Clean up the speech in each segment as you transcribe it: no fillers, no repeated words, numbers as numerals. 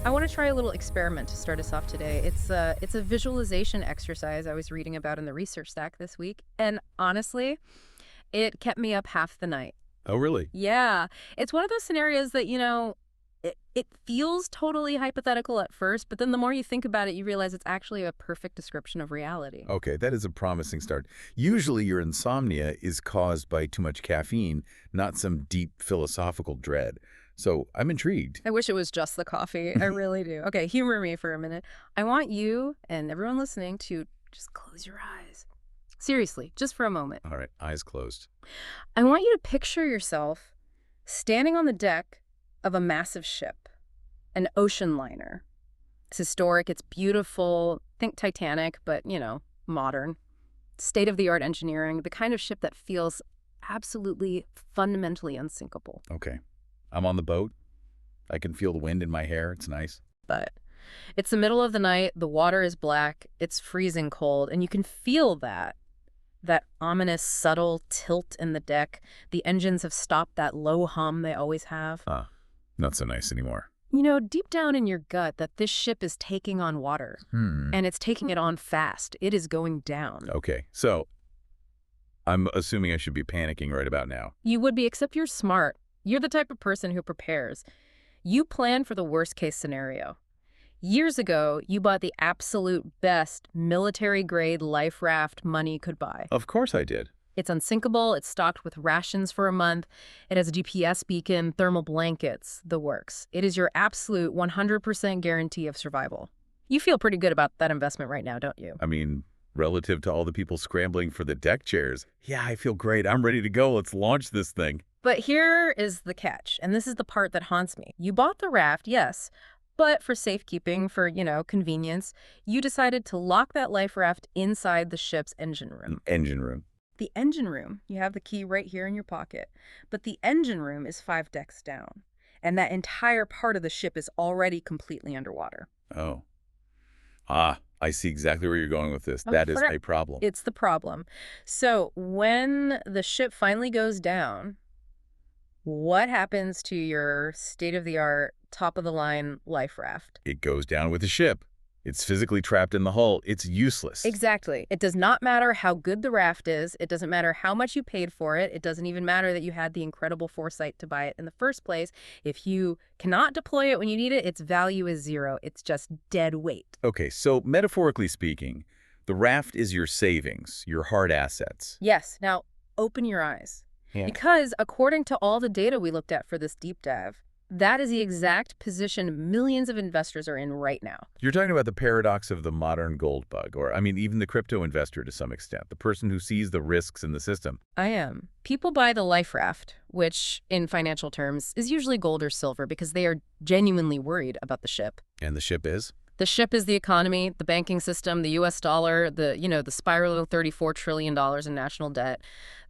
I want to try a little experiment to start us off today. It's a visualization exercise I was reading about in the research stack this week, and honestly, it kept me up half the night. Oh, really? Yeah, it's one of those scenarios that, it feels totally hypothetical at first, but then the more you think about it, you realize it's actually a perfect description of reality. Okay, that is a promising start. Usually your insomnia is caused by too much caffeine, not some deep philosophical dread. So I'm intrigued. I wish it was just the coffee. I really do. Okay, humor me for a minute. I want you and everyone listening to just close your eyes. Seriously, just for a moment. All right, eyes closed. I want you to picture yourself standing on the deck of a massive ship, an ocean liner. It's historic, it's beautiful. Think Titanic, but, modern. State-of-the-art engineering, the kind of ship that feels absolutely fundamentally unsinkable. Okay. I'm on the boat. I can feel the wind in my hair. It's nice. But it's the middle of the night, the water is black, it's freezing cold, and you can feel that ominous, subtle tilt in the deck. The engines have stopped that low hum they always have. Not so nice anymore. Deep down in your gut that this ship is taking on water, and it's taking it on fast. It is going down. Okay, so I'm assuming I should be panicking right about now. You would be, except you're smart. You're the type of person who prepares. You plan for the worst-case scenario. Years ago, you bought the absolute best military-grade life raft money could buy. Of course I did. It's unsinkable, it's stocked with rations for a month, it has a GPS beacon, thermal blankets, the works. It is your absolute 100% guarantee of survival. You feel pretty good about that investment right now, don't you? I mean, relative to all the people scrambling for the deck chairs, yeah, I feel great. I'm ready to go. Let's launch this thing. But here is the catch, and this is the part that haunts me. You bought the raft, yes, but for safekeeping, for, convenience, you decided to lock that life raft inside the ship's engine room. Engine room. The engine room, you have the key right here in your pocket, but the engine room is 5 decks down, and that entire part of the ship is already completely underwater. Oh. I see exactly where you're going with this. That is a problem. It's the problem. So when the ship finally goes down, what happens to your state-of-the-art, top-of-the-line life raft? It goes down with the ship. It's physically trapped in the hull. It's useless. Exactly. It does not matter how good the raft is. It doesn't matter how much you paid for it. It doesn't even matter that you had the incredible foresight to buy it in the first place. If you cannot deploy it when you need it, its value is zero. It's just dead weight. Okay, so metaphorically speaking, the raft is your savings, your hard assets. Yes. Now, open your eyes. Yeah. Because according to all the data we looked at for this deep dive, that is the exact position millions of investors are in right now. You're talking about the paradox of the modern gold bug, or, even the crypto investor to some extent, the person who sees the risks in the system. I am. People buy the life raft, which, in financial terms, is usually gold or silver because they are genuinely worried about the ship. And the ship is? The ship is the economy, the banking system, the U.S. dollar, the spiraling $34 trillion in national debt.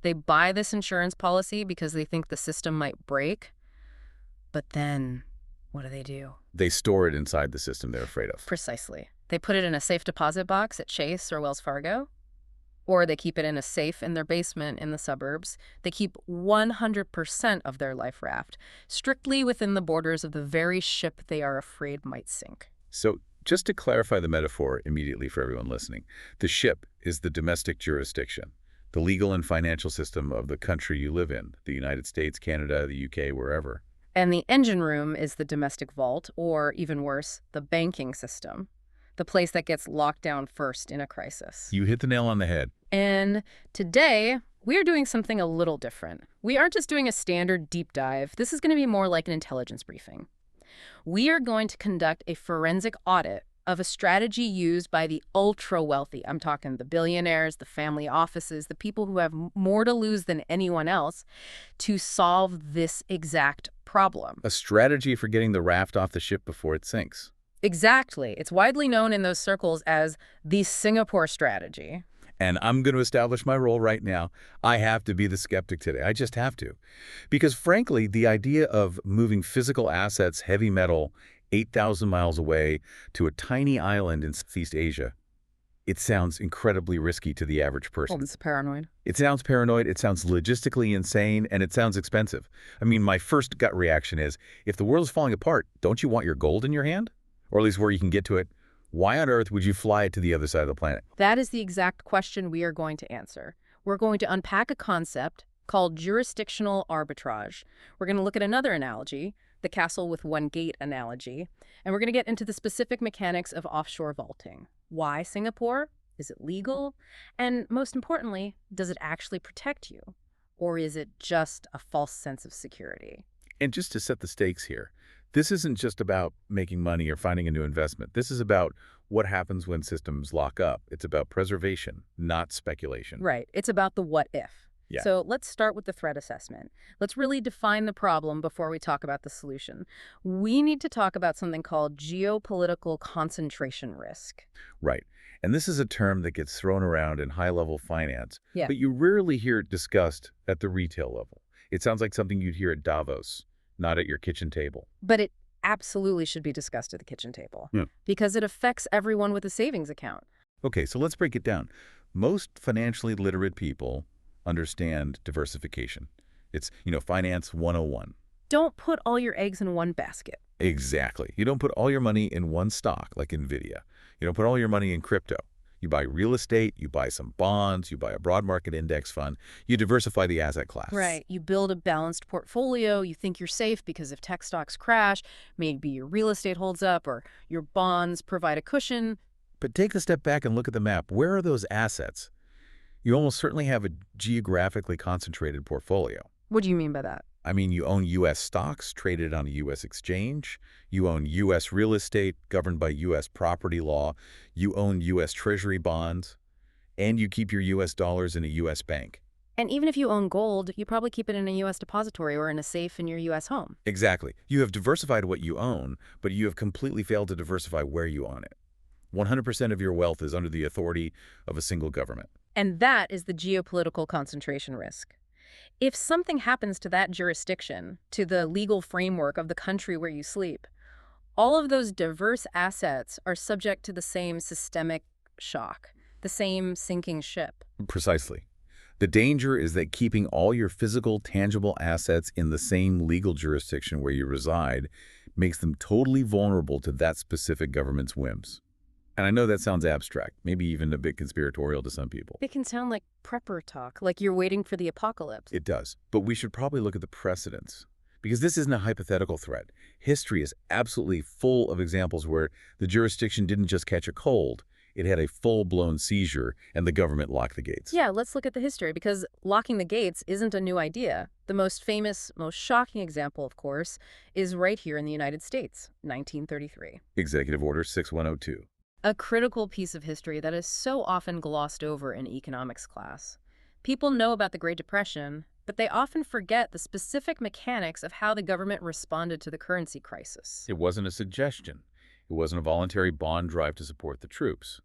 They buy this insurance policy because they think the system might break. But then, what do? They store it inside the system they're afraid of. Precisely. They put it in a safe deposit box at Chase or Wells Fargo, or they keep it in a safe in their basement in the suburbs. They keep 100% of their life raft, strictly within the borders of the very ship they are afraid might sink. So, just to clarify the metaphor immediately for everyone listening, the ship is the domestic jurisdiction, the legal and financial system of the country you live in, the United States, Canada, the UK, wherever. And the engine room is the domestic vault, or even worse, the banking system, the place that gets locked down first in a crisis. You hit the nail on the head. And today, we are doing something a little different. We aren't just doing a standard deep dive. This is going to be more like an intelligence briefing. We are going to conduct a forensic audit of a strategy used by the ultra-wealthy. I'm talking the billionaires, the family offices, the people who have more to lose than anyone else to solve this exact problem. A strategy for getting the raft off the ship before it sinks. Exactly. It's widely known in those circles as the Singapore strategy. And I'm going to establish my role right now. I have to be the skeptic today. I just have to. Because frankly, the idea of moving physical assets, heavy metal, 8,000 miles away to a tiny island in Southeast Asia, it sounds incredibly risky to the average person. Oh, it's paranoid. It sounds paranoid, it sounds logistically insane, and it sounds expensive. My first gut reaction is, if the world is falling apart, don't you want your gold in your hand? or at least where you can get to it, why on earth would you fly it to the other side of the planet? That is the exact question we are going to answer. We're going to unpack a concept called jurisdictional arbitrage. We're going to look at another analogy, the castle with one gate analogy, and we're going to get into the specific mechanics of offshore vaulting. Why Singapore? Is it legal? And most importantly, does it actually protect you? Or is it just a false sense of security? And just to set the stakes here, this isn't just about making money or finding a new investment. This is about what happens when systems lock up. It's about preservation, not speculation. Right. It's about the what if. Yeah. So let's start with the threat assessment. Let's really define the problem before we talk about the solution. We need to talk about something called geopolitical concentration risk. Right. And this is a term that gets thrown around in high-level finance, Yeah. but you rarely hear it discussed at the retail level. It sounds like something you'd hear at Davos, not at your kitchen table. But it absolutely should be discussed at the kitchen table because it affects everyone with a savings account. Okay, so let's break it down. Most financially literate people understand diversification. It's, finance 101. Don't put all your eggs in one basket. Exactly. You don't put all your money in one stock like NVIDIA. You don't put all your money in crypto. You buy real estate, you buy some bonds, you buy a broad market index fund. You diversify the asset class. Right. You build a balanced portfolio. You think you're safe because if tech stocks crash, maybe your real estate holds up or your bonds provide a cushion. But take a step back and look at the map. Where are those assets? You almost certainly have a geographically concentrated portfolio. What do you mean by that? I mean, you own U.S. stocks traded on a U.S. exchange. You own U.S. real estate governed by U.S. property law. You own U.S. Treasury bonds. And you keep your U.S. dollars in a U.S. bank. And even if you own gold, you probably keep it in a U.S. depository or in a safe in your U.S. home. Exactly. You have diversified what you own, but you have completely failed to diversify where you own it. 100% of your wealth is under the authority of a single government. And that is the geopolitical concentration risk. If something happens to that jurisdiction, to the legal framework of the country where you sleep, all of those diverse assets are subject to the same systemic shock, the same sinking ship. Precisely. The danger is that keeping all your physical, tangible assets in the same legal jurisdiction where you reside makes them totally vulnerable to that specific government's whims. And I know that sounds abstract, maybe even a bit conspiratorial to some people. It can sound like prepper talk, like you're waiting for the apocalypse. It does. But we should probably look at the precedents. Because this isn't a hypothetical threat. History is absolutely full of examples where the jurisdiction didn't just catch a cold. It had a full-blown seizure, and the government locked the gates. Yeah, let's look at the history, because locking the gates isn't a new idea. The most famous, most shocking example, of course, is right here in the United States, 1933. Executive Order 6102. A critical piece of history that is so often glossed over in economics class. People know about the Great Depression, but they often forget the specific mechanics of how the government responded to the currency crisis. It wasn't a suggestion. It wasn't a voluntary bond drive to support the troops.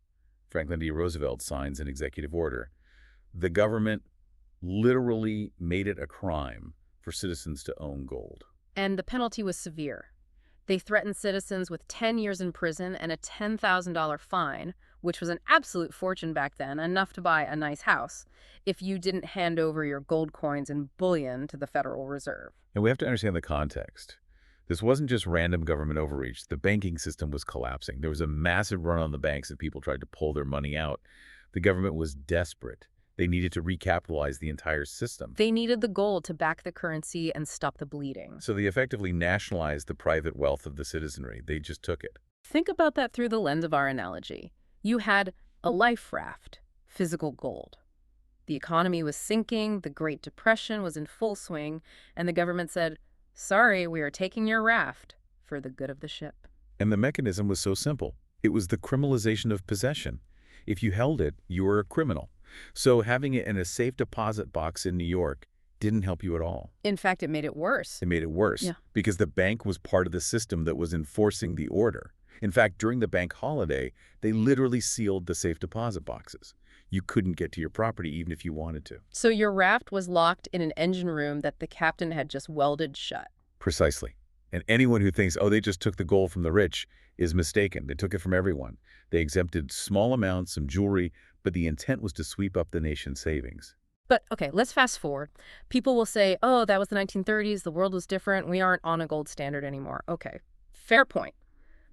Franklin D. Roosevelt signs an executive order. The government literally made it a crime for citizens to own gold. And the penalty was severe. They threatened citizens with 10 years in prison and a $10,000 fine, which was an absolute fortune back then, enough to buy a nice house, if you didn't hand over your gold coins and bullion to the Federal Reserve. And we have to understand the context. This wasn't just random government overreach. The banking system was collapsing. There was a massive run on the banks and people tried to pull their money out. The government was desperate. They needed to recapitalize the entire system. They needed the gold to back the currency and stop the bleeding. So they effectively nationalized the private wealth of the citizenry. They just took it. Think about that through the lens of our analogy. You had a life raft, physical gold. The economy was sinking, the Great Depression was in full swing, and the government said, "Sorry, we are taking your raft for the good of the ship." And the mechanism was so simple. It was the criminalization of possession. If you held it, you were a criminal. So having it in a safe deposit box in New York didn't help you at all. In fact, it made it worse. It made it worse because the bank was part of the system that was enforcing the order. In fact, during the bank holiday, they literally sealed the safe deposit boxes. You couldn't get to your property even if you wanted to. So your raft was locked in an engine room that the captain had just welded shut. Precisely. And anyone who thinks, oh, they just took the gold from the rich is mistaken. They took it from everyone. They exempted small amounts, some jewelry, but the intent was to sweep up the nation's savings. But, okay, let's fast forward. People will say, oh, that was the 1930s, the world was different, we aren't on a gold standard anymore. Okay, fair point.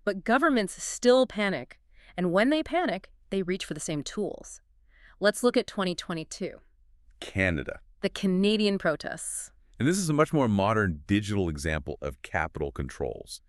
But governments still panic. And when they panic, they reach for the same tools. Let's look at 2022. Canada. The Canadian protests. And this is a much more modern digital example of capital controls.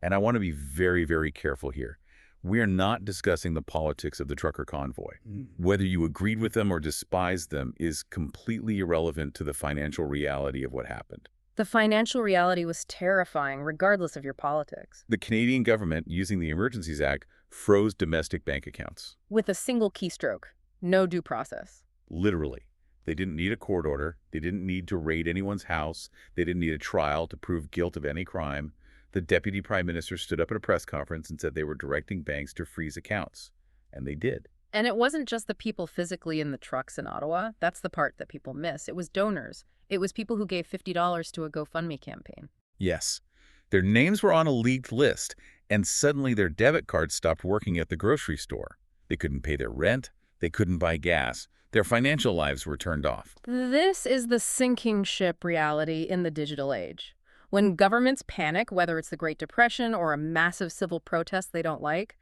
And I want to be very, very careful here. We are not discussing the politics of the trucker convoy. Whether you agreed with them or despised them is completely irrelevant to the financial reality of what happened. The financial reality was terrifying, regardless of your politics. The Canadian government, using the Emergencies Act, froze domestic bank accounts. With a single keystroke. No due process. Literally. They didn't need a court order. They didn't need to raid anyone's house. They didn't need a trial to prove guilt of any crime. The deputy prime minister stood up at a press conference and said they were directing banks to freeze accounts. And they did. And it wasn't just the people physically in the trucks in Ottawa. That's the part that people miss. It was donors. It was people who gave $50 to a GoFundMe campaign. Yes. Their names were on a leaked list, and suddenly their debit cards stopped working at the grocery store. They couldn't pay their rent. They couldn't buy gas. Their financial lives were turned off. This is the sinking ship reality in the digital age. When governments panic, whether it's the Great Depression or a massive civil protest they don't like,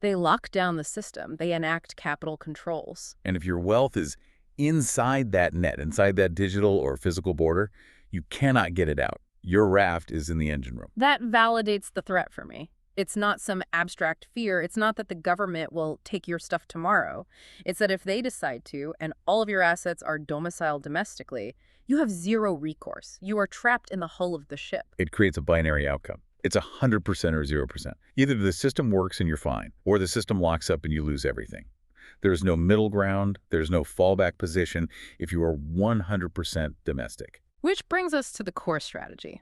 they lock down the system. They enact capital controls. And if your wealth is inside that net, inside that digital or physical border, you cannot get it out. Your raft is in the engine room. That validates the threat for me. It's not some abstract fear. It's not that the government will take your stuff tomorrow. It's that if they decide to, and all of your assets are domiciled domestically, you have zero recourse. You are trapped in the hull of the ship. It creates a binary outcome. It's 100% or 0%. Either the system works and you're fine, or the system locks up and you lose everything. There's no middle ground. There's no fallback position if you are 100% domestic. Which brings us to the core strategy.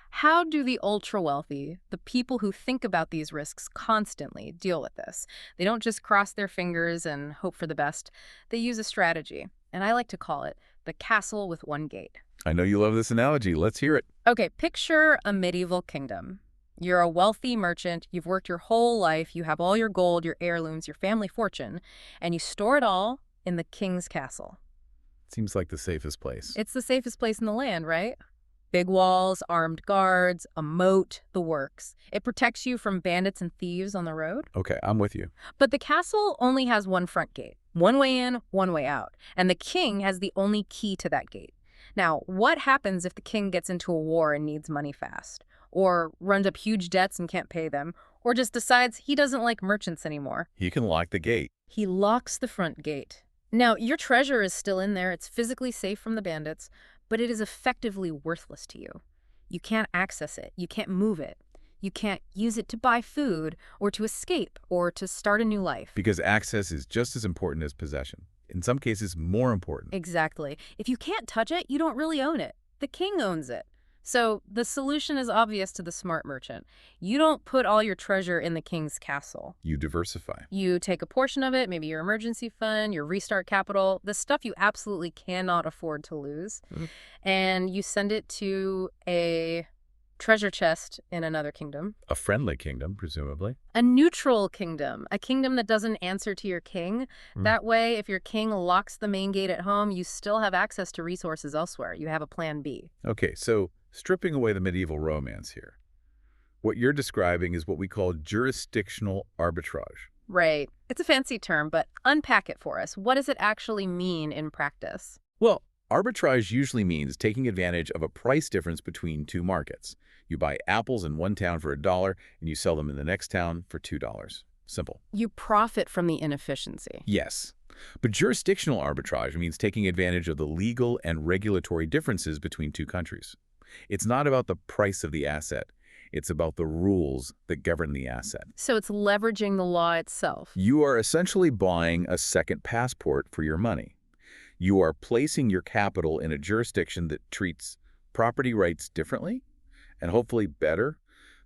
How do the ultra-wealthy, the people who think about these risks constantly, deal with this? They don't just cross their fingers and hope for the best. They use a strategy, and I like to call it the castle with one gate. I know you love this analogy. Let's hear it. Okay, picture a medieval kingdom. You're a wealthy merchant. You've worked your whole life. You have all your gold, your heirlooms, your family fortune, and you store it all in the king's castle. Seems like the safest place. It's the safest place in the land, right? Big walls, armed guards, a moat, the works. It protects you from bandits and thieves on the road. Okay, I'm with you. But the castle only has one front gate. One way in, one way out. And the king has the only key to that gate. Now, what happens if the king gets into a war and needs money fast? Or runs up huge debts and can't pay them? Or just decides he doesn't like merchants anymore? He can lock the gate. He locks the front gate. Now, your treasure is still in there. It's physically safe from the bandits, but it is effectively worthless to you. You can't access it. You can't move it. You can't use it to buy food or to escape or to start a new life. Because access is just as important as possession. In some cases, more important. Exactly. If you can't touch it, you don't really own it. The king owns it. So the solution is obvious to the smart merchant. You don't put all your treasure in the king's castle. You diversify. You take a portion of it, maybe your emergency fund, your restart capital, the stuff you absolutely cannot afford to lose, and you send it to a treasure chest in another kingdom. A friendly kingdom, presumably. A neutral kingdom, a kingdom that doesn't answer to your king. That way, if your king locks the main gate at home, you still have access to resources elsewhere. You have a plan B. Okay, so stripping away the medieval romance here, what you're describing is what we call jurisdictional arbitrage. Right. It's a fancy term, but unpack it for us. What does it actually mean in practice? Well, arbitrage usually means taking advantage of a price difference between two markets. You buy apples in one town for $1 and you sell them in the next town for $2. Simple. You profit from the inefficiency. Yes. But jurisdictional arbitrage means taking advantage of the legal and regulatory differences between two countries. It's not about the price of the asset. It's about the rules that govern the asset. So it's leveraging the law itself. You are essentially buying a second passport for your money. You are placing your capital in a jurisdiction that treats property rights differently and hopefully better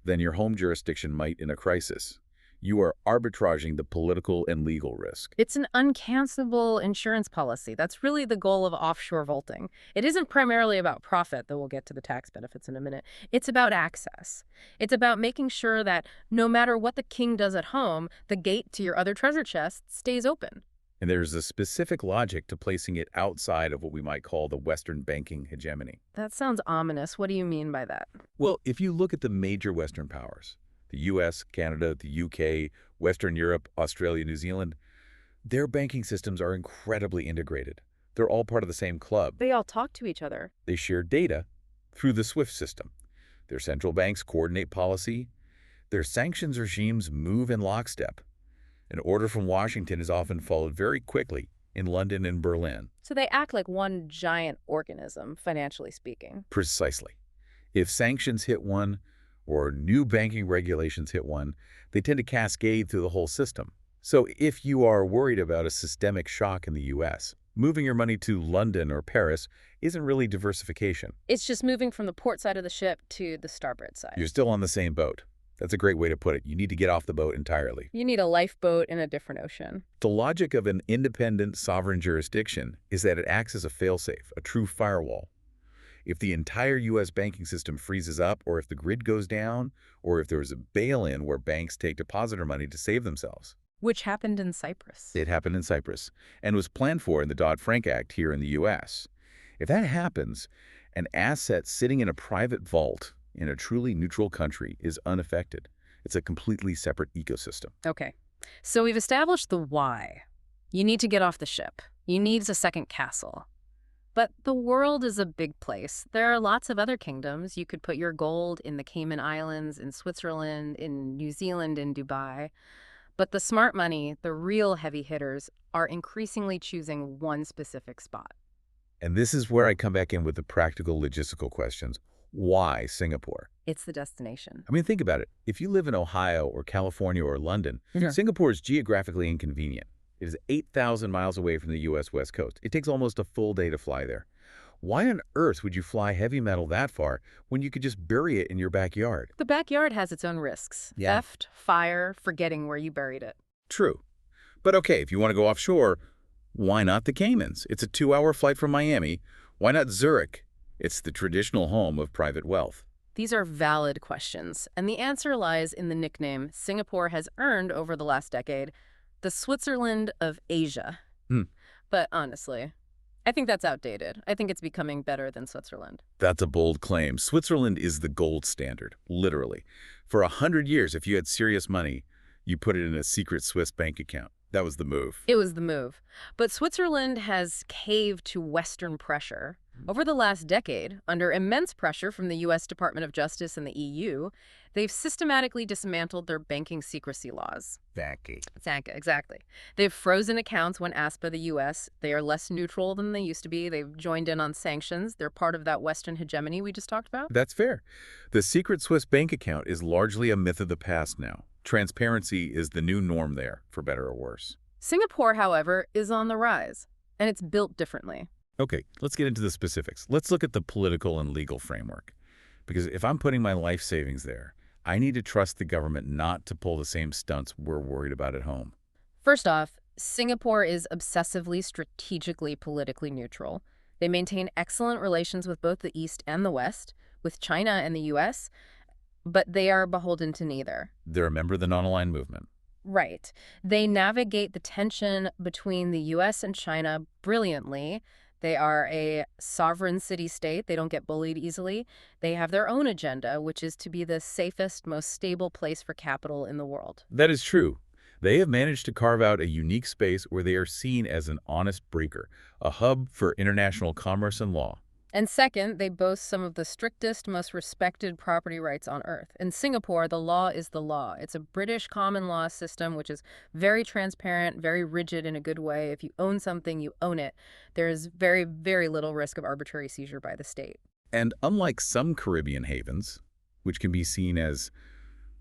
than your home jurisdiction might in a crisis. You are arbitraging the political and legal risk. It's an uncancelable insurance policy. That's really the goal of offshore vaulting. It isn't primarily about profit, though we'll get to the tax benefits in a minute. It's about access. It's about making sure that no matter what the king does at home, the gate to your other treasure chest stays open. And there's a specific logic to placing it outside of what we might call the Western banking hegemony. That sounds ominous. What do you mean by that? Well, if you look at the major Western powers, the US, Canada, the UK, Western Europe, Australia, New Zealand, their banking systems are incredibly integrated. They're all part of the same club. They all talk to each other. They share data through the SWIFT system. Their central banks coordinate policy. Their sanctions regimes move in lockstep. An order from Washington is often followed very quickly in London and Berlin. So they act like one giant organism, financially speaking. Precisely. If sanctions hit one or new banking regulations hit one, they tend to cascade through the whole system. So if you are worried about a systemic shock in the U.S., moving your money to London or Paris isn't really diversification. It's just moving from the port side of the ship to the starboard side. You're still on the same boat. That's a great way to put it. You need to get off the boat entirely. You need a lifeboat in a different ocean. The logic of an independent sovereign jurisdiction is that it acts as a failsafe, a true firewall. If the entire U.S. banking system freezes up, or if the grid goes down, or if there is a bail-in where banks take depositor money to save themselves. Which happened in Cyprus. It happened in Cyprus and was planned for in the Dodd-Frank Act here in the U.S. If that happens, an asset sitting in a private vault in a truly neutral country is unaffected. It's a completely separate ecosystem. Okay, so we've established the why. You need to get off the ship. You need a second castle. But the world is a big place. There are lots of other kingdoms. You could put your gold in the Cayman Islands, in Switzerland, in New Zealand, in Dubai. But the smart money, the real heavy hitters, are increasingly choosing one specific spot. And this is where I come back in with the practical logistical questions. Why Singapore? It's the destination. I mean, think about it. If you live in Ohio or California or London, Singapore is geographically inconvenient. It is 8,000 miles away from the U.S. West Coast. It takes almost a full day to fly there. Why on earth would you fly heavy metal that far when you could just bury it in your backyard? The backyard has its own risks. Yeah. Theft, fire, forgetting where you buried it. True. But okay, if you want to go offshore, why not the Caymans? It's a 2-hour flight from Miami. Why not Zurich? It's the traditional home of private wealth. These are valid questions, and the answer lies in the nickname Singapore has earned over the last decade, the Switzerland of Asia. But honestly, I think that's outdated. I think it's becoming better than Switzerland. That's a bold claim. Switzerland is the gold standard, literally. For 100 years, if you had serious money, you put it in a secret Swiss bank account. That was the move. It was the move. But Switzerland has caved to Western pressure. Over the last decade, under immense pressure from the U.S. Department of Justice and the EU, they've systematically dismantled their banking secrecy laws. Exactly. They've frozen accounts when asked by the U.S. They are less neutral than they used to be. They've joined in on sanctions. They're part of that Western hegemony we just talked about. That's fair. The secret Swiss bank account is largely a myth of the past now. Transparency is the new norm there, for better or worse. Singapore, however, is on the rise, and it's built differently. Okay, let's get into the specifics. Let's look at the political and legal framework. Because if I'm putting my life savings there, I need to trust the government not to pull the same stunts we're worried about at home. First off, Singapore is obsessively, strategically, politically neutral. They maintain excellent relations with both the East and the West, with China and the U.S., but they are beholden to neither. They're a member of the non-aligned movement. Right. They navigate the tension between the U.S. and China brilliantly. They are a sovereign city-state. They don't get bullied easily. They have their own agenda, which is to be the safest, most stable place for capital in the world. That is true. They have managed to carve out a unique space where they are seen as an honest breaker, a hub for international commerce and law. And second, they boast some of the strictest, most respected property rights on earth. In Singapore, the law is the law. It's a British common law system, which is very transparent, very rigid in a good way. If you own something, you own it. There is very, very little risk of arbitrary seizure by the state. And unlike some Caribbean havens, which can be seen as,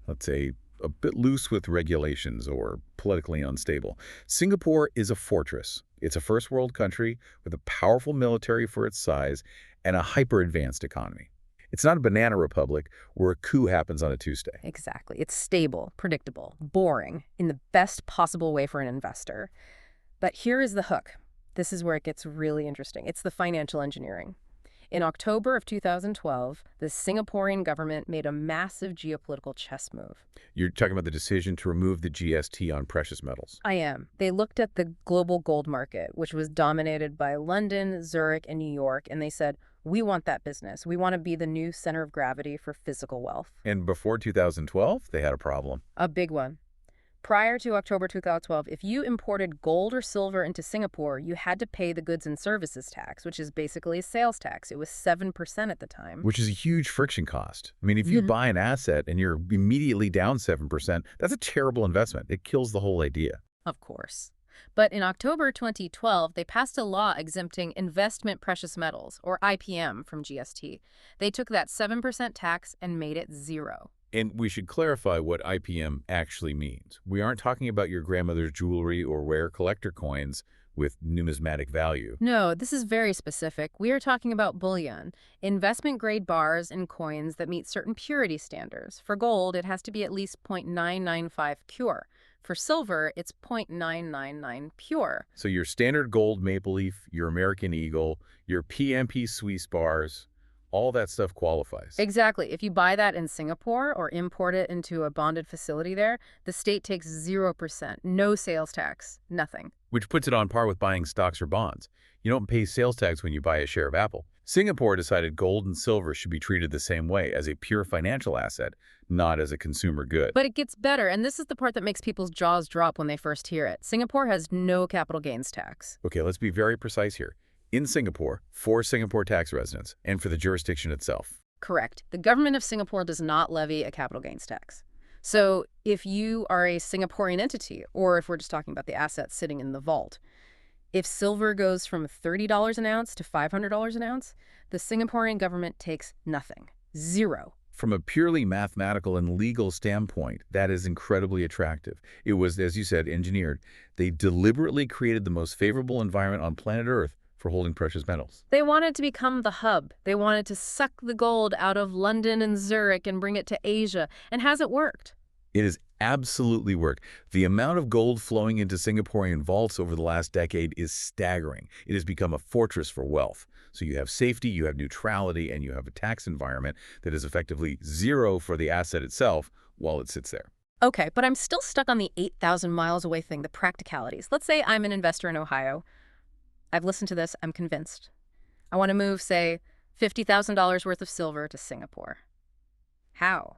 let's say, a bit loose with regulations or politically unstable, Singapore is a fortress. It's a first world country with a powerful military for its size and a hyper-advanced economy. It's not a banana republic where a coup happens on a Tuesday. Exactly. It's stable, predictable, boring, in the best possible way for an investor. But here is the hook. This is where it gets really interesting. It's the financial engineering. In October of 2012, the Singaporean government made a massive geopolitical chess move. You're talking about the decision to remove the GST on precious metals. I am. They looked at the global gold market, which was dominated by London, Zurich, and New York, and they said, we want that business. We want to be the new center of gravity for physical wealth. And before 2012, they had a problem. A big one. Prior to October 2012, if you imported gold or silver into Singapore, you had to pay the goods and services tax, which is basically a sales tax. It was 7% at the time. Which is a huge friction cost. I mean, if you buy an asset and you're immediately down 7%, that's a terrible investment. It kills the whole idea. Of course. But in October 2012, they passed a law exempting investment precious metals, or IPM, from GST. They took that 7% tax and made it zero. And we should clarify what IPM actually means. We aren't talking about your grandmother's jewelry or rare collector coins with numismatic value. No, this is very specific. We are talking about bullion, investment-grade bars and coins that meet certain purity standards. For gold, it has to be at least 0.995 pure. For silver, it's 0.999 pure. So your standard gold maple leaf, your American Eagle, your PMP Swiss bars, all that stuff qualifies. Exactly. If you buy that in Singapore or import it into a bonded facility there, the state takes 0%, no sales tax, nothing. Which puts it on par with buying stocks or bonds. You don't pay sales tax when you buy a share of Apple. Singapore decided gold and silver should be treated the same way, as a pure financial asset, not as a consumer good. But it gets better, and this is the part that makes people's jaws drop when they first hear it. Singapore has no capital gains tax. Okay, let's be very precise here. In Singapore, for Singapore tax residents, and for the jurisdiction itself. Correct. The government of Singapore does not levy a capital gains tax. So if you are a Singaporean entity, or if we're just talking about the assets sitting in the vault, if silver goes from $30 an ounce to $500 an ounce, the Singaporean government takes nothing. Zero. From a purely mathematical and legal standpoint, that is incredibly attractive. It was, as you said, engineered. They deliberately created the most favorable environment on planet Earth for holding precious metals. They wanted to become the hub. They wanted to suck the gold out of London and Zurich and bring it to Asia. And has it worked? It has absolutely worked. The amount of gold flowing into Singaporean vaults over the last decade is staggering. It has become a fortress for wealth. So you have safety, you have neutrality, and you have a tax environment that is effectively zero for the asset itself while it sits there. Okay, but I'm still stuck on the 8,000 miles away thing, the practicalities. Let's say I'm an investor in Ohio. I've listened to this. I'm convinced. I want to move, say, $50,000 worth of silver to Singapore. How?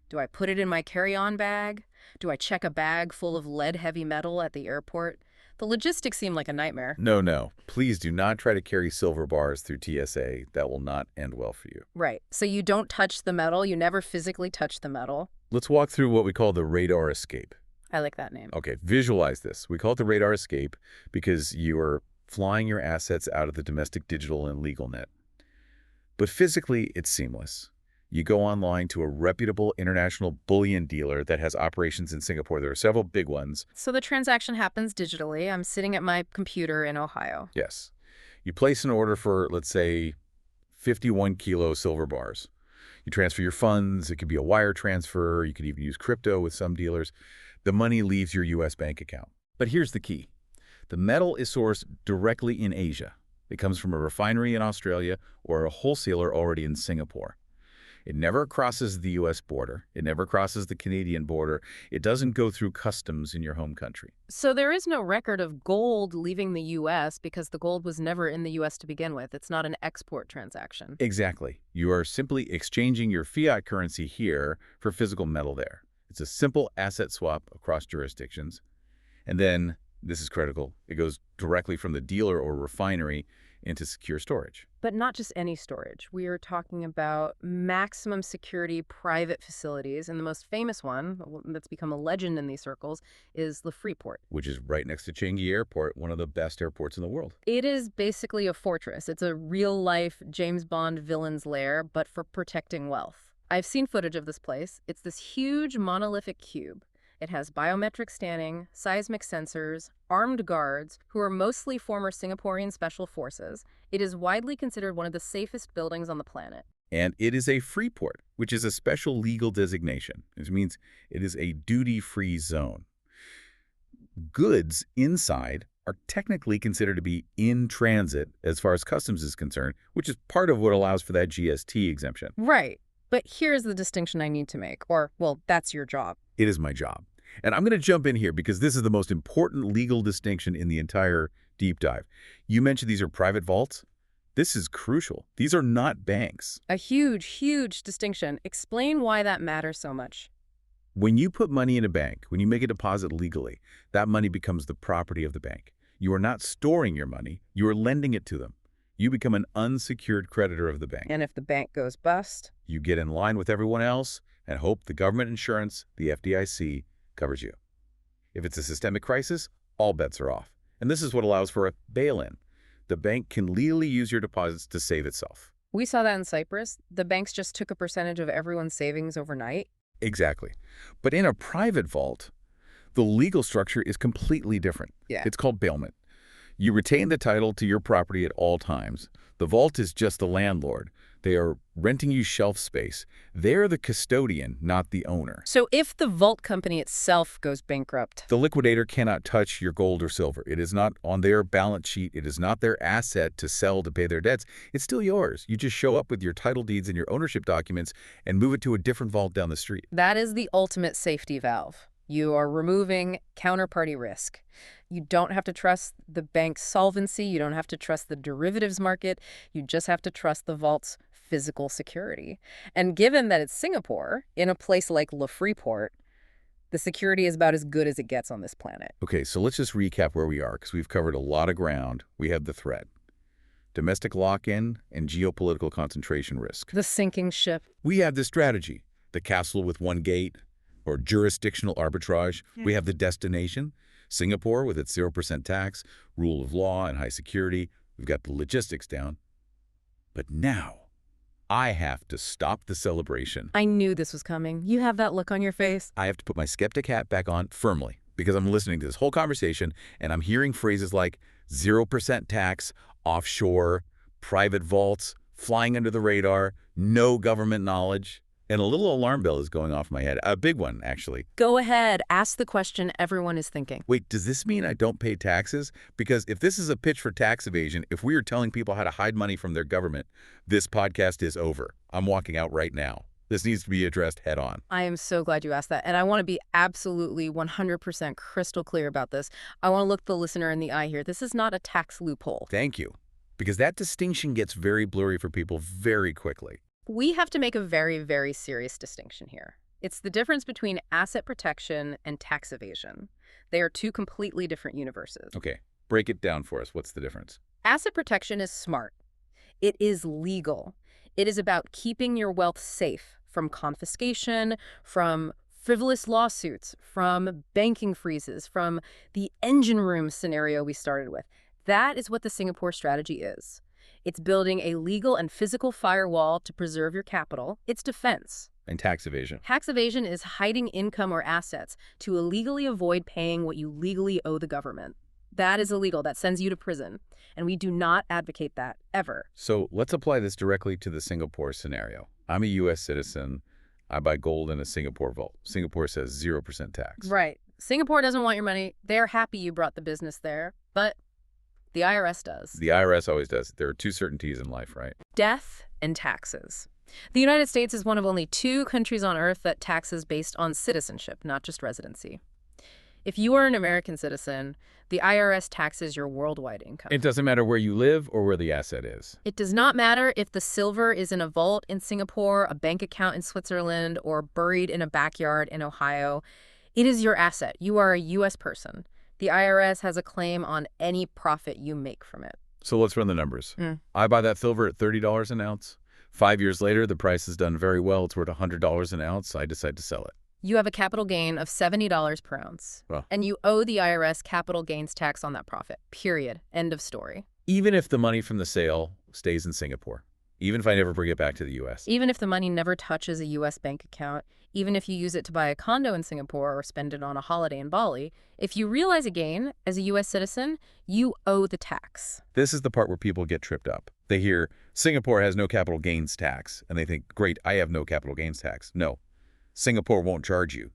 Do I put it in my carry-on bag? Do I check a bag full of lead-heavy metal at the airport? The logistics seem like a nightmare. No. Please do not try to carry silver bars through TSA. That will not end well for you. Right. So you don't touch the metal. You never physically touch the metal. Let's walk through what we call the radar escape. I like that name. Okay, visualize this. We call it the radar escape because you are flying your assets out of the domestic digital and legal net. But physically, it's seamless. You go online to a reputable international bullion dealer that has operations in Singapore. There are several big ones. So the transaction happens digitally. I'm sitting at my computer in Ohio. Yes. You place an order for, let's say, 51 kilo silver bars. You transfer your funds. It could be a wire transfer. You could even use crypto with some dealers. The money leaves your U.S. bank account. But here's the key. The metal is sourced directly in Asia. It comes from a refinery in Australia or a wholesaler already in Singapore. It never crosses the U.S. border. It never crosses the Canadian border. It doesn't go through customs in your home country. So there is no record of gold leaving the U.S. because the gold was never in the U.S. to begin with. It's not an export transaction. Exactly. You are simply exchanging your fiat currency here for physical metal there. It's a simple asset swap across jurisdictions. And then, this is critical, it goes directly from the dealer or refinery into secure storage. But not just any storage. We are talking about maximum security private facilities, and the most famous one that's become a legend in these circles is the Freeport. Which is right next to Changi Airport, one of the best airports in the world. It is basically a fortress. It's a real-life James Bond villain's lair, but for protecting wealth. I've seen footage of this place. It's this huge monolithic cube. It has biometric scanning, seismic sensors, armed guards, who are mostly former Singaporean special forces. It is widely considered one of the safest buildings on the planet. And it is a free port, which is a special legal designation. It means it is a duty-free zone. Goods inside are technically considered to be in transit as far as customs is concerned, which is part of what allows for that GST exemption. Right. But here's the distinction I need to make, or, well, that's your job. It is my job. And I'm going to jump in here because this is the most important legal distinction in the entire deep dive. You mentioned these are private vaults. This is crucial. These are not banks. A huge, huge distinction. Explain why that matters so much. When you put money in a bank, when you make a deposit legally, that money becomes the property of the bank. You are not storing your money. You are lending it to them. You become an unsecured creditor of the bank. And if the bank goes bust? You get in line with everyone else and hope the government insurance, the FDIC, covers you. If it's a systemic crisis, all bets are off. And this is what allows for a bail-in. The bank can legally use your deposits to save itself. We saw that in Cyprus. The banks just took a percentage of everyone's savings overnight. Exactly. But in a private vault, the legal structure is completely different. Yeah. It's called bailment. You retain the title to your property at all times. The vault is just the landlord. They are renting you shelf space. They're the custodian, not the owner. So if the vault company itself goes bankrupt? The liquidator cannot touch your gold or silver. It is not on their balance sheet. It is not their asset to sell to pay their debts. It's still yours. You just show up with your title deeds and your ownership documents and move it to a different vault down the street. That is the ultimate safety valve. You are removing counterparty risk. You don't have to trust the bank's solvency. You don't have to trust the derivatives market. You just have to trust the vault's physical security. And given that it's Singapore, in a place like Le Freeport, the security is about as good as it gets on this planet. Okay, so let's just recap where we are, because we've covered a lot of ground. We have the threat: domestic lock-in and geopolitical concentration risk. The sinking ship. We have the strategy: the castle with one gate, or jurisdictional arbitrage. We have the destination: Singapore with its 0% tax, rule of law, and high security. We've got the logistics down. But now, I have to stop the celebration. I knew this was coming. You have that look on your face. I have to put my skeptic hat back on firmly, because I'm listening to this whole conversation and I'm hearing phrases like 0% tax, offshore, private vaults, flying under the radar, no government knowledge. And a little alarm bell is going off in my head. A big one, actually. Go ahead. Ask the question everyone is thinking. Wait, does this mean I don't pay taxes? Because if this is a pitch for tax evasion, if we are telling people how to hide money from their government, this podcast is over. I'm walking out right now. This needs to be addressed head on. I am so glad you asked that. And I want to be absolutely 100% crystal clear about this. I want to look the listener in the eye here. This is not a tax loophole. Thank you. Because that distinction gets very blurry for people very quickly. We have to make a very, very serious distinction here. It's the difference between asset protection and tax evasion. They are two completely different universes. Okay, break it down for us. What's the difference? Asset protection is smart. It is legal. It is about keeping your wealth safe from confiscation, from frivolous lawsuits, from banking freezes, from the engine room scenario we started with. That is what the Singapore strategy is. It's building a legal and physical firewall to preserve your capital. It's defense. And tax evasion. Tax evasion is hiding income or assets to illegally avoid paying what you legally owe the government. That is illegal. That sends you to prison. And we do not advocate that, ever. So let's apply this directly to the Singapore scenario. I'm a U.S. citizen. I buy gold in a Singapore vault. Singapore says 0% tax. Right. Singapore doesn't want your money. They're happy you brought the business there. But the IRS does. The IRS always does. There are two certainties in life, right? Death and taxes. The United States is one of only 2 countries on Earth that taxes based on citizenship, not just residency. If you are an American citizen, the IRS taxes your worldwide income. It doesn't matter where you live or where the asset is. It does not matter if the silver is in a vault in Singapore, a bank account in Switzerland, or buried in a backyard in Ohio. It is your asset. You are a U.S. person. The IRS has a claim on any profit you make from it. So let's run the numbers. I buy that silver at $30 an ounce. 5 years later, the price has done very well. It's worth $100 an ounce. I decide to sell it. You have a capital gain of $70 per ounce. Well, and you owe the IRS capital gains tax on that profit. Period. End of story. even if the money from the sale stays in Singapore, even if I never bring it back to the U.S. Even if the money never touches a U.S. bank account, even if you use it to buy a condo in Singapore or spend it on a holiday in Bali, if you realize a gain as a U.S. citizen, you owe the tax. This is the part where people get tripped up. They hear, Singapore has no capital gains tax, and they think, great, I have no capital gains tax. No, Singapore won't charge you,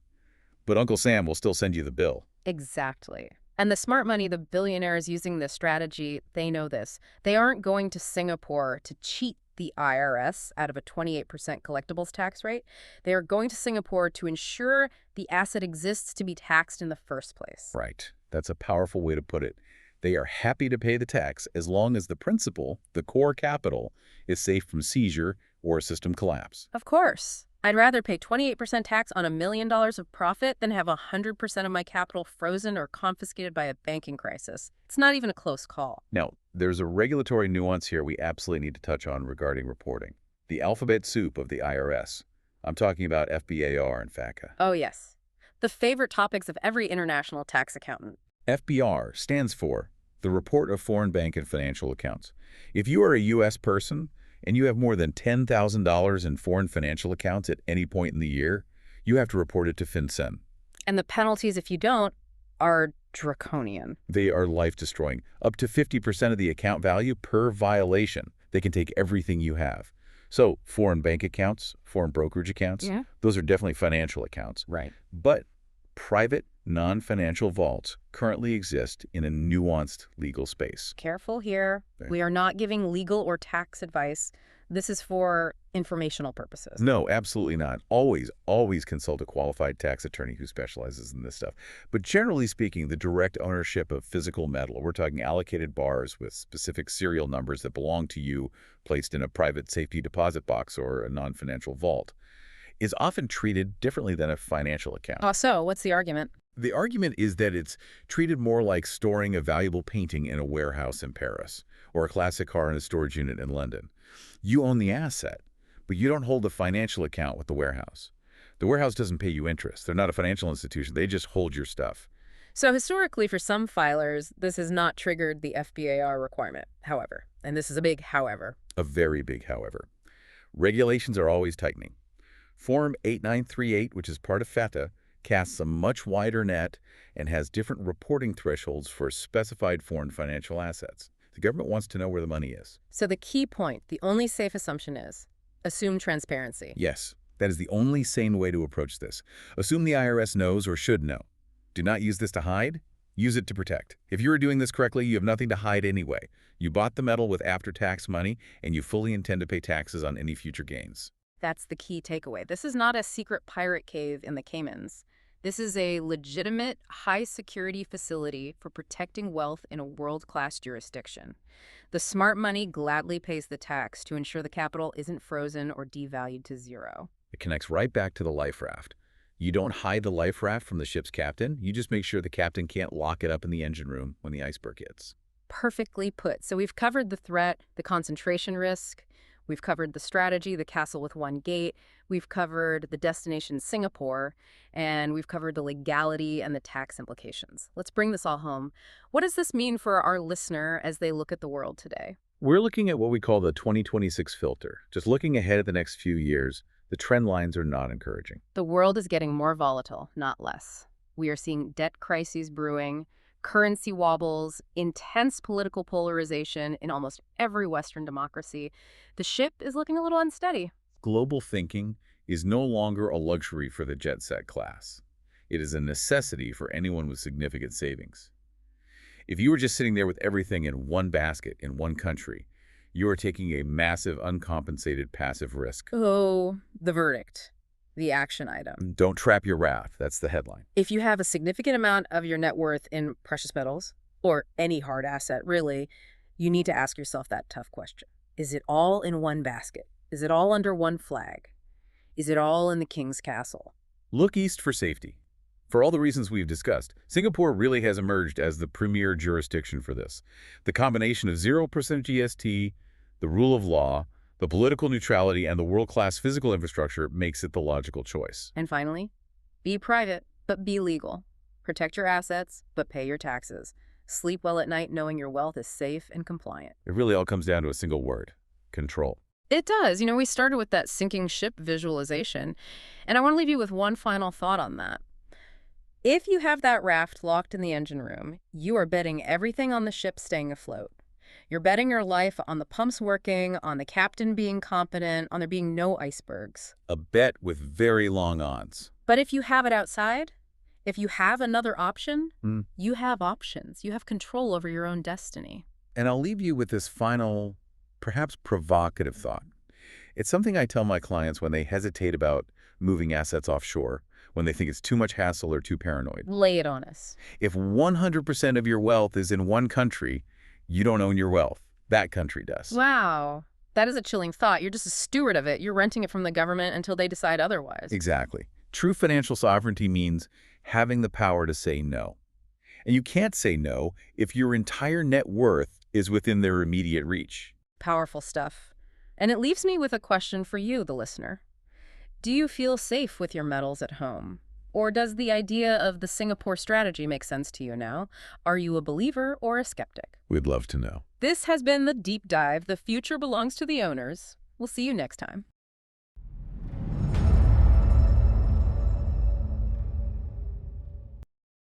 but Uncle Sam will still send you the bill. Exactly. And the smart money, the billionaires using this strategy, they know this. They aren't going to Singapore to cheat the IRS out of a 28% collectibles tax rate. They are going to Singapore to ensure the asset exists to be taxed in the first place. Right. That's a powerful way to put it. They are happy to pay the tax as long as the principal, the core capital, is safe from seizure or system collapse. Of course. I'd rather pay 28% tax on $1 million of profit than have 100% of my capital frozen or confiscated by a banking crisis. It's not even a close call. Now, there's a regulatory nuance here we absolutely need to touch on regarding reporting. The alphabet soup of the IRS. I'm talking about FBAR and FATCA. Oh, yes. The favorite topics of every international tax accountant. FBR stands for the Report of Foreign Bank and Financial Accounts. If you are a U.S. person and you have more than $10,000 in foreign financial accounts at any point in the year, you have to report it to FinCEN. And the penalties, if you don't, are draconian. They are life-destroying. Up to 50% of the account value per violation. They can take everything you have. So foreign bank accounts, foreign brokerage accounts, those are definitely financial accounts. Right. But private, non-financial vaults currently exist in a nuanced legal space. Careful here. We are not giving legal or tax advice. This is for informational purposes. No, absolutely not. Always, always consult a qualified tax attorney who specializes in this stuff. But generally speaking, the direct ownership of physical metal, we're talking allocated bars with specific serial numbers that belong to you, placed in a private safety deposit box or a non-financial vault, is often treated differently than a financial account. So what's the argument? The argument is that it's treated more like storing a valuable painting in a warehouse in Paris or a classic car in a storage unit in London. You own the asset, but you don't hold a financial account with the warehouse. The warehouse doesn't pay you interest. They're not a financial institution. They just hold your stuff. So historically, for some filers, this has not triggered the FBAR requirement, however. And this is a big however. A very big however. Regulations are always tightening. Form 8938, which is part of FATA, casts a much wider net and has different reporting thresholds for specified foreign financial assets. The government wants to know where the money is. So the key point, the only safe assumption is, assume transparency. Yes, that is the only sane way to approach this. Assume the IRS knows or should know. Do not use this to hide. Use it to protect. If you are doing this correctly, you have nothing to hide anyway. You bought the metal with after-tax money, and you fully intend to pay taxes on any future gains. That's the key takeaway. This is not a secret pirate cave in the Caymans. This is a legitimate, high-security facility for protecting wealth in a world-class jurisdiction. The smart money gladly pays the tax to ensure the capital isn't frozen or devalued to zero. It connects right back to the life raft. You don't hide the life raft from the ship's captain. You just make sure the captain can't lock it up in the engine room when the iceberg hits. Perfectly put. So we've covered the threat, the concentration risk. We've covered the strategy, the castle with one gate. We've covered the destination Singapore, and we've covered the legality and the tax implications. Let's bring this all home. What does this mean for our listener as they look at the world today? We're looking at what we call the 2026 filter. Just looking ahead at the next few years, the trend lines are not encouraging. The world is getting more volatile, not less. We are seeing debt crises brewing, currency wobbles, intense political polarization in almost every Western democracy. The ship is looking a little unsteady. Global thinking is no longer a luxury for the jet-set class. It is a necessity for anyone with significant savings. If you were just sitting there with everything in one basket in one country, you are taking a massive uncompensated passive risk. Oh, the verdict. The action item. Don't trap your wrath. That's the headline. If you have a significant amount of your net worth in precious metals, or any hard asset, really, you need to ask yourself that tough question. Is it all in one basket? Is it all under one flag? Is it all in the king's castle? Look east for safety. For all the reasons we've discussed, Singapore really has emerged as the premier jurisdiction for this. The combination of 0% GST, the rule of law, the political neutrality, and the world-class physical infrastructure makes it the logical choice. And finally, be private, but be legal. Protect your assets, but pay your taxes. Sleep well at night knowing your wealth is safe and compliant. It really all comes down to a single word: control. It does. You know, we started with that sinking ship visualization, and I want to leave you with one final thought on that. If you have that raft locked in the engine room, you are betting everything on the ship staying afloat. You're betting your life on the pumps working, on the captain being competent, on there being no icebergs. A bet with very long odds. But if you have it outside, If you have another option, Mm. you have options. You have control over your own destiny. And I'll leave you with this final, perhaps provocative thought. It's something I tell my clients when they hesitate about moving assets offshore, when they think it's too much hassle or too paranoid. Lay it on us. If 100% of your wealth is in one country, you don't own your wealth. That country does. Wow. That is a chilling thought. You're just a steward of it. You're renting it from the government until they decide otherwise. Exactly. True financial sovereignty means having the power to say no. And you can't say no if your entire net worth is within their immediate reach. Powerful stuff. And it leaves me with a question for you, the listener. Do you feel safe with your metals at home? Or does the idea of the Singapore strategy make sense to you now? Are you a believer or a skeptic? We'd love to know. This has been The Deep Dive. The future belongs to the owners. We'll see you next time.